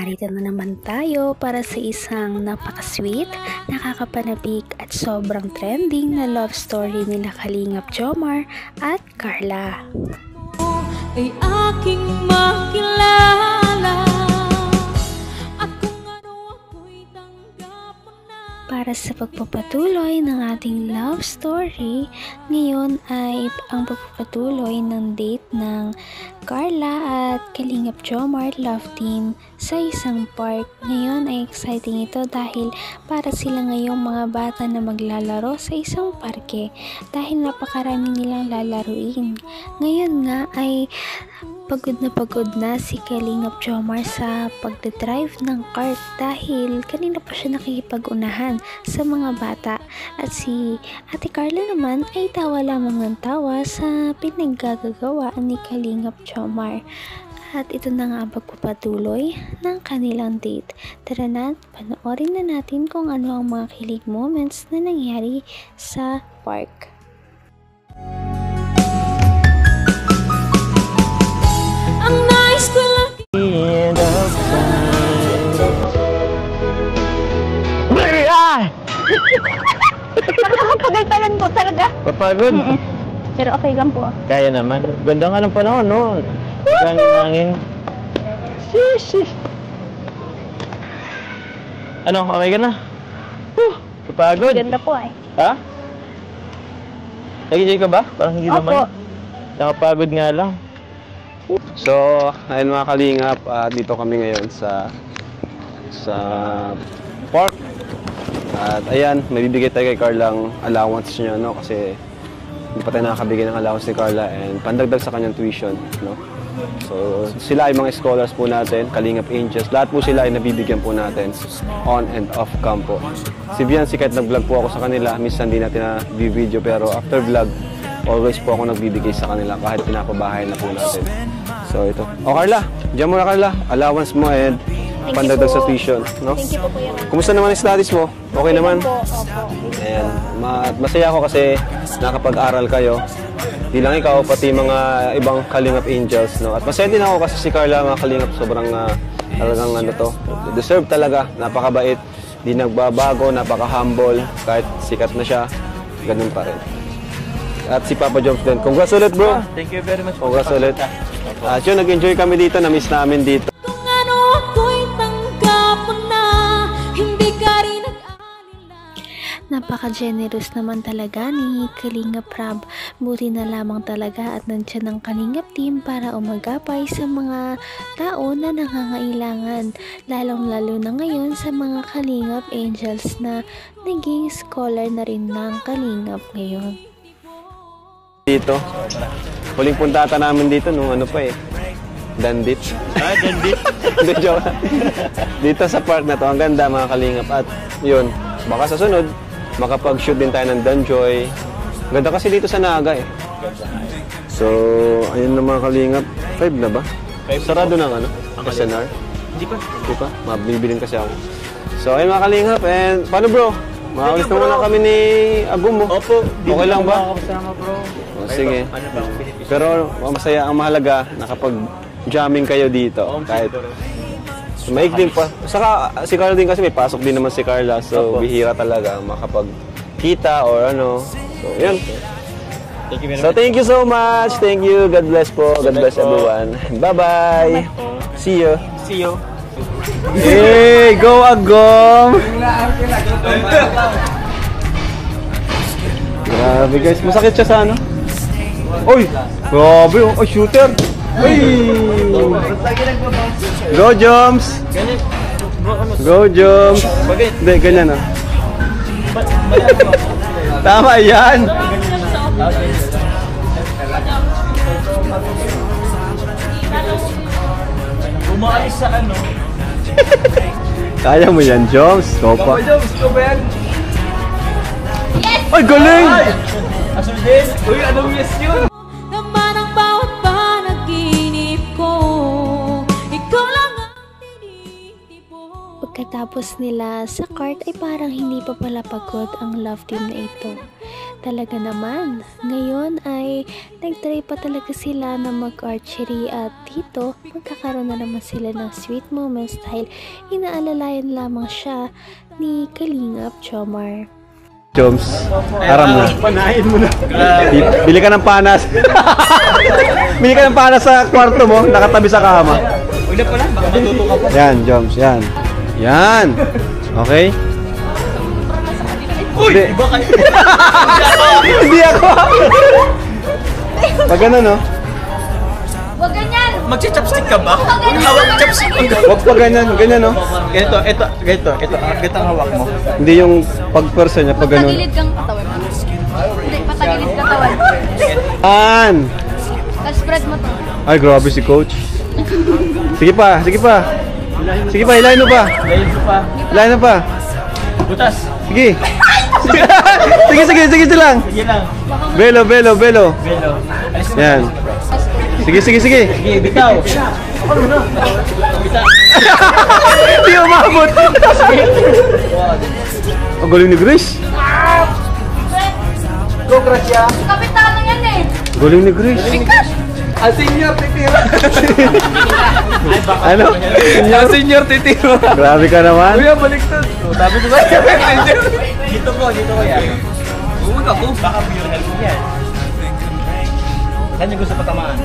narito na naman tayo para sa isang napaka-sweet, nakakapanabik at sobrang trending na love story nila Kalingap Jomar at Carla. Ay aking makilala at kung ano ako'y tanggap mo na. Para sa pagpapatuloy ng ating love story, ngayon ay ang pagpapatuloy ng date ng Carla at Kalingap Jomar Love Team sa isang park. Ngayon ay exciting ito dahil para sila ngayong mga bata na maglalaro sa isang parke dahil napakarami nilang lalaruin. Ngayon nga ay pagod na si Kalingap Jomar sa pagdadrive ng kart dahil kanina pa siya nakikipag-unahan sa mga bata at si Ate Carla naman ay tawa lamang ng tawa sa pinaggagawaan ni Kalingap Jomar. At ito na nga ang pagpapatuloy ng kanilang date. Tara na, panoorin na natin kung ano ang mga kilig moments na nangyari sa park. Ang nice ko lang Nakakapagalitan po talaga. Papagod? Pero okay lang po. Kaya naman. Ganda nga ng panahon, no? Ganda ng hangin. Sis. Ano, okay ka na? Papagod? Ganda po ay. Ha? Nag-enjoy ka ba? Parang hindi Opo. naman. Nakapagod nga lang. So, ayun mga kalingap, dito kami ngayon sa park. At ayan, mabibigay tayo kay Carla ang allowance niya, no? Kasi hindi pa tayo nakakabigay ng allowance ni Carla and pandagdag sa kanyang tuition, no? So, sila ay mga scholars po natin, Kalingap Angels. Lahat po sila ay nabibigyan po natin on and off cam po. Si Viancy, kahit nag-vlog po ako sa kanila, minsan hindi natin na-video, pero after vlog, always po ako nagbibigay sa kanila kahit pinapabahay na po natin. So, ito. O Carla, diyan mo na Carla. Allowance mo and pandagdag sa tuition, no? Thank you po kuya. Kumusta naman ang studies mo? Okay naman? Po, opo. Ayan. Masaya ako kasi nakapag-aral kayo. Di lang ikaw, pati mga ibang Kalingap Angels, no? At masaya din ako kasi si Carla, mga Kalingap, sobrang talagang ano to. Deserve talaga. Napakabait. Di nagbabago, napaka-humble. Kahit sikat na siya, ganun pa rin. At si Papa Joms din. Congrats ulit, bro. Thank you very much. Congrats ulit. At yun, nag-enjoy kami dito. Na-miss namin dito. kung ano ako'y tanggap mo na. Hindi ka rin nag-alala. Napaka-generous naman talaga ni Kalingap Rab. Buti na lamang talaga at nandiyan ang Kalingap Team para umagapay sa mga tao na nangangailangan. Lalong-lalo na ngayon sa mga Kalingap Angels na naging scholar na rin ng Kalingap ngayon. Dito. Huling puntata namin dito nung ano pa eh. Dandit. Dandit? Hindi, joke. Dito sa park na to, ang ganda mga Kalingap. At yun, baka sa sunod, makapag-shoot din tayo ng Danjoy. Ganda kasi dito sa Naga eh. So, ayun na mga Kalingap. 5 na ba? Sarado ng ano? SNR? Hindi pa. Hindi pa? Mabibilin kasi ako. So, ayun mga Kalingap. And paano bro? Makakalis na muna kami ni Agum mo. Opo. Okay lang ba? Kasama bro. Sige. Ano ba ang benepisyo? Pero masaya, ang mahalaga, nakapag-jamming kayo dito. Kahit maigting pa. Saka si Carla din kasi may pasok din naman si Carla. So, bihira talaga makapagkita or ano. So, yun. Thank you very So, much. thank you so much. Thank you. God bless po. God bless everyone. Bye-bye. See you. See you. Hey, go Agom! Grabe guys, masakit siya sa ano? Uy! Grabe oh! Ay, shooter! Uy! Go Joms! Go Joms! Hindi, ganyan ah. Tama yan! Umaalis sa ano? Kaya mo yan Joms! Kopa! Ay, galing! Asul din? Uy, anong yes yun? Naman ang bawat panaginip ko. Ikaw lang ang tinitipon. Pagkatapos nila sa kart ay parang hindi pa pala pagod ang love team na ito. Talaga naman, ngayon ay nagtry pa talaga sila na mag-archery at dito magkakaroon na naman sila ng sweet moments dahil inaalalayan lamang siya ni Kalingap Jomar. Joms, aram na. Panahin mo na. Bili ka ng panas. Bili ka ng panas sa kwarto mo, nakatabi sa kama. Ulit pa lang, baka matuto ka po. Yan, Joms, yan. Yan. Okay? Uy! Hindi. Iba kayo. Hindi ako. Pag gano'n, no? Huwag ganyan! Magsi-chopstick ka ba? Huwag hawak chopstick. Huwag pa ganyan, ganyan, no? Ganito ang hawak mo. Hindi yung pag-person niya, pag gano'n. Patagilid kang katawan. Hindi, patagilid katawan. Yan. Tapos spread mo to. Ay, grabe si coach. Sige pa, sige pa. Sige pa, hilahin mo pa. Layin ko pa. Hilahin mo pa. Butas. Sige. Sige lang. Sige lang. Belo. Belo. Yan. Sige. Sige, bitaw. Bitaw. Hindi umabot. Ang galing ni Grace. Go, Gracia. Kapitano yan eh! Galing ni Grace. Ang senior titira. Ano? Ang senior titira. Grabe ka naman. Kuya, baliktad. Sabi ko ba? Dito ko yan. Huwag ako. Baka mo yung help yan. Saan yung gusto patamaan?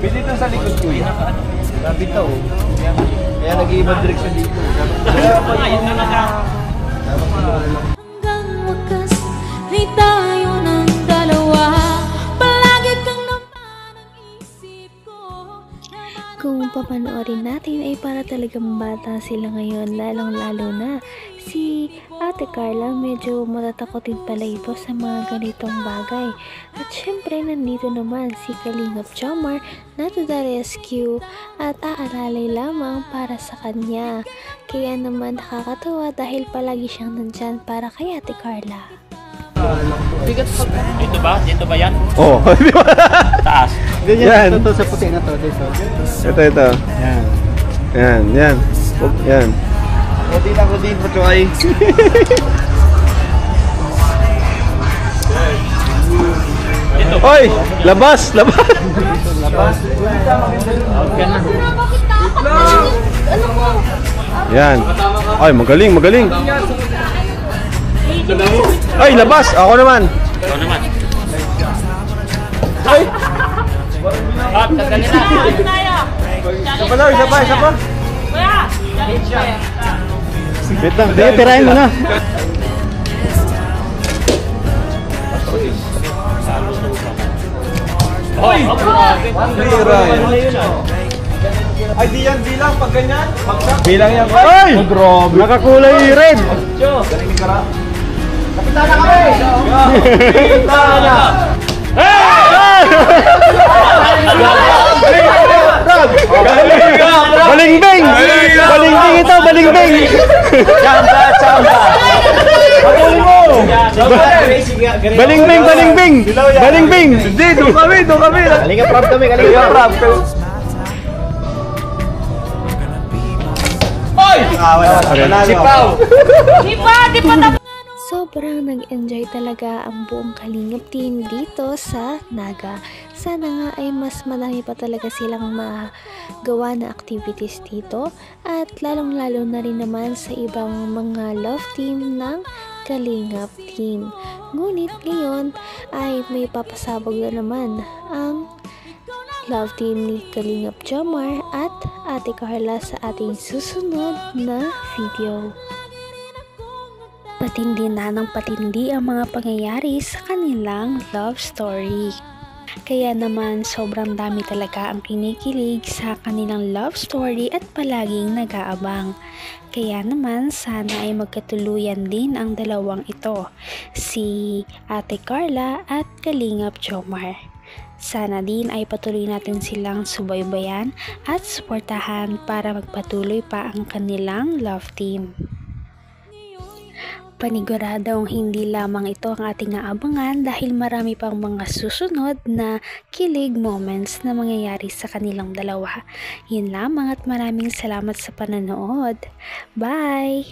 Pwede ito sa likod ko yan. Grabe ito. Kaya nag-iibang direksyon dito. Ayun na lang. Hanggang wakas ay tayo ng dalawa. Palagi kang naman ang isip ko. Kung papanoorin natin ay para talagang bata sila ngayon, lalong-lalo na si Ate Carla. Medyo matatakotin pala ito sa mga ganitong bagay. At syempre nandito naman si Kalingap Jomar na to the rescue at aalalay lamang para sa kanya. Kaya naman nakakatawa dahil palagi siyang nandyan para kay Ate Carla. Dito ba? Dito ba yan? Oh, di ba? Taas. Yan. Ito sa puti na to. Dito. Ito. Yan. Yan. Yan. Puti na ko din po, Choy. Oy! Labas! Labas. Bakit tapak? Ano mo? Yan. Ay, magaling. Ay, labas! Ako naman. Ikaw naman. Ay! Ah, tagalin na. Isa pa. Wait lang. Sige, tirahin mo na. Hoy! Ay, di yan bilang pag ganyan. Bilang yan. Ay! Grabe. Nakakulay red. Kapitana kami! Kapitana! Balingbing! Balingbing ito, balingbing! Chamba! Paguli mo! Balingbing! Hindi, doon kami! Kalinga prab kami! Sipaw! Di pa tapos! Sobrang nag-enjoy talaga ang buong Kalingap team dito sa Naga. Sana nga ay mas madami pa talaga silang magawa na activities dito at lalong-lalo na rin naman sa ibang mga love team ng Kalingap team. Ngunit ngayon ay may papasabog na naman ang love team ni Kalingap Jomar at Ate Carla sa ating susunod na video. Patindi na ng patindi ang mga pangyayari sa kanilang love story. Kaya naman sobrang dami talaga ang kinikilig sa kanilang love story at palaging nag-aabang. Kaya naman sana ay magkatuluyan din ang dalawang ito, si Ate Carla at Kalingap Jomar. Sana din ay patuloy natin silang subaybayan at suportahan para magpatuloy pa ang kanilang love team. Paniguradong hindi lamang ito ang ating aabangan dahil marami pang mga susunod na kilig moments na mangyayari sa kanilang dalawa. Yun lamang at maraming salamat sa panonood. Bye!